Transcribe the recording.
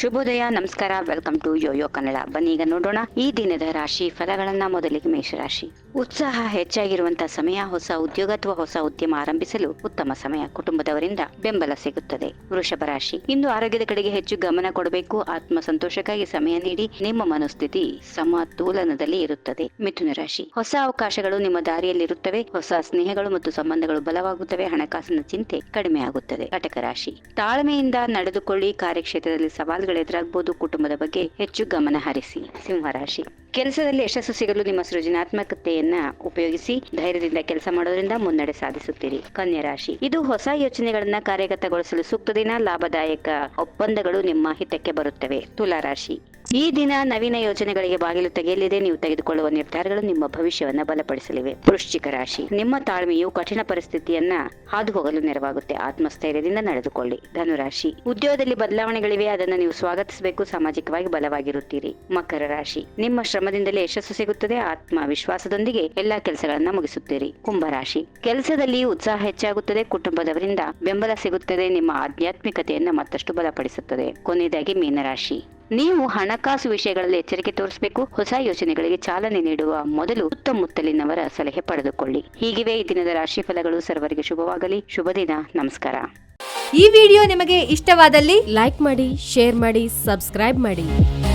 ಶುಭೋದಯ, ನಮಸ್ಕಾರ. Welcome to Yoyo Kannada. ಬನ್ನಿ ಈಗ ನೋಡೋಣ ಈ ದಿನದ ರಾಶಿ ಫಲಗಳನ್ನ. ಮೊದಲಿಗೆ ಮೇಷರಾಶಿ. ಉತ್ಸಾಹ ಹೆಚ್ಚಾಗಿರುವಂತಹ ಸಮಯ. ಹೊಸ ಉದ್ಯೋಗ ಅಥವಾ ಹೊಸ ಉದ್ಯಮ ಆರಂಭಿಸಲು ಉತ್ತಮ ಸಮಯ. ಕುಟುಂಬದವರಿಂದ ಬೆಂಬಲ ಸಿಗುತ್ತದೆ. ವೃಷಭ ರಾಶಿ. ಇಂದು ಆರೋಗ್ಯದ ಕಡೆಗೆ ಹೆಚ್ಚು ಗಮನ ಕೊಡಬೇಕು. ಆತ್ಮ ಸಂತೋಷಕ್ಕಾಗಿ ಸಮಯ ನೀಡಿ. ನಿಮ್ಮ ಮನಸ್ಥಿತಿ ಸಮತೋಲನದಲ್ಲಿ ಇರುತ್ತದೆ. ಮಿಥುನ ರಾಶಿ. ಹೊಸ ಅವಕಾಶಗಳು ನಿಮ್ಮ ದಾರಿಯಲ್ಲಿರುತ್ತವೆ. ಹೊಸ ಸ್ನೇಹಗಳು ಮತ್ತು ಸಂಬಂಧಗಳು ಬಲವಾಗುತ್ತವೆ. ಹಣಕಾಸಿನ ಚಿಂತೆ ಕಡಿಮೆ ಆಗುತ್ತದೆ. ಕಟಕ ರಾಶಿ. ತಾಳ್ಮೆಯಿಂದ ನಡೆದುಕೊಳ್ಳಿ. ಕಾರ್ಯಕ್ಷೇತ್ರದಲ್ಲಿ ಸವಾಲುಗಳು ಎದುರಾಗಬಹುದು. ಕುಟುಂಬದ ಬಗ್ಗೆ ಹೆಚ್ಚು ಗಮನ ಹರಿಸಿ. ಸಿಂಹರಾಶಿ. ಕೆಲಸದಲ್ಲಿ ಯಶಸ್ಸು ಸಿಗಲು ನಿಮ್ಮ ಸೃಜನಾತ್ಮಕತೆಯನ್ನ ಉಪಯೋಗಿಸಿ. ಧೈರ್ಯದಿಂದ ಕೆಲಸ ಮಾಡೋದ್ರಿಂದ ಮುನ್ನಡೆ ಸಾಧಿಸುತ್ತೀರಿ. ಕನ್ಯಾ ರಾಶಿ. ಇದು ಹೊಸ ಯೋಚನೆಗಳನ್ನ ಕಾರ್ಯಗತಗೊಳಿಸಲು ಸೂಕ್ತ ದಿನ. ಲಾಭದಾಯಕ ಒಪ್ಪಂದಗಳು ನಿಮ್ಮ ಹಿತಕ್ಕೆ ಬರುತ್ತವೆ. ತುಲಾ ರಾಶಿ. ಈ ದಿನ ನವೀನ ಯೋಜನೆಗಳಿಗೆ ಬಾಗಿಲು ತೆಗೆಯಲಿದೆ. ನೀವು ತೆಗೆದುಕೊಳ್ಳುವ ನಿರ್ಧಾರಗಳು ನಿಮ್ಮ ಭವಿಷ್ಯವನ್ನ ಬಲಪಡಿಸಲಿವೆ. ವೃಶ್ಚಿಕ ರಾಶಿ. ನಿಮ್ಮ ತಾಳ್ಮೆಯು ಕಠಿಣ ಪರಿಸ್ಥಿತಿಯನ್ನ ಹಾದು ಹೋಗಲು ನೆರವಾಗುತ್ತೆ. ಆತ್ಮಸ್ಥೈರ್ಯದಿಂದ ನಡೆದುಕೊಳ್ಳಿ. ಧನುರಾಶಿ. ಉದ್ಯೋಗದಲ್ಲಿ ಬದಲಾವಣೆಗಳಿವೆ, ಅದನ್ನು ನೀವು ಸ್ವಾಗತಿಸಬೇಕು. ಸಾಮಾಜಿಕವಾಗಿ ಬಲವಾಗಿರುತ್ತೀರಿ. ಮಕರ ರಾಶಿ. ನಿಮ್ಮ ಶ್ರಮದಿಂದಲೇ ಯಶಸ್ಸು ಸಿಗುತ್ತದೆ. ಆತ್ಮವಿಶ್ವಾಸದೊಂದಿಗೆ ಎಲ್ಲಾ ಕೆಲಸಗಳನ್ನ ಮುಗಿಸುತ್ತೀರಿ. ಕುಂಭರಾಶಿ. ಕೆಲಸದಲ್ಲಿ ಉತ್ಸಾಹ ಹೆಚ್ಚಾಗುತ್ತದೆ. ಕುಟುಂಬದವರಿಂದ ಬೆಂಬಲ ಸಿಗುತ್ತದೆ. ನಿಮ್ಮ ಆಧ್ಯಾತ್ಮಿಕತೆಯನ್ನ ಮತ್ತಷ್ಟು ಬಲಪಡಿಸುತ್ತದೆ. ಕೊನೆಯದಾಗಿ ಮೀನರಾಶಿ. ನೀವು ಹಣಕಾಸು ವಿಷಯಗಳಲ್ಲಿ ಎಚ್ಚರಿಕೆ ತೋರಿಸಬೇಕು. ಹೊಸ ಯೋಜನೆಗಳಿಗೆ ಚಾಲನೆ ನೀಡುವ ಮೊದಲು ಸುತ್ತಮುತ್ತಲಿನವರ ಸಲಹೆ ಪಡೆದುಕೊಳ್ಳಿ. ಹೀಗಿವೆ ಈ ದಿನದ ರಾಶಿ ಫಲಗಳು. ಸರ್ವರಿಗೆ ಶುಭವಾಗಲಿ. ಶುಭ ದಿನ. ನಮಸ್ಕಾರ. ಈ ವಿಡಿಯೋ ನಿಮಗೆ ಇಷ್ಟವಾದಲ್ಲಿ ಲೈಕ್ ಮಾಡಿ, ಶೇರ್ ಮಾಡಿ, ಸಬ್ಸ್ಕ್ರೈಬ್ ಮಾಡಿ.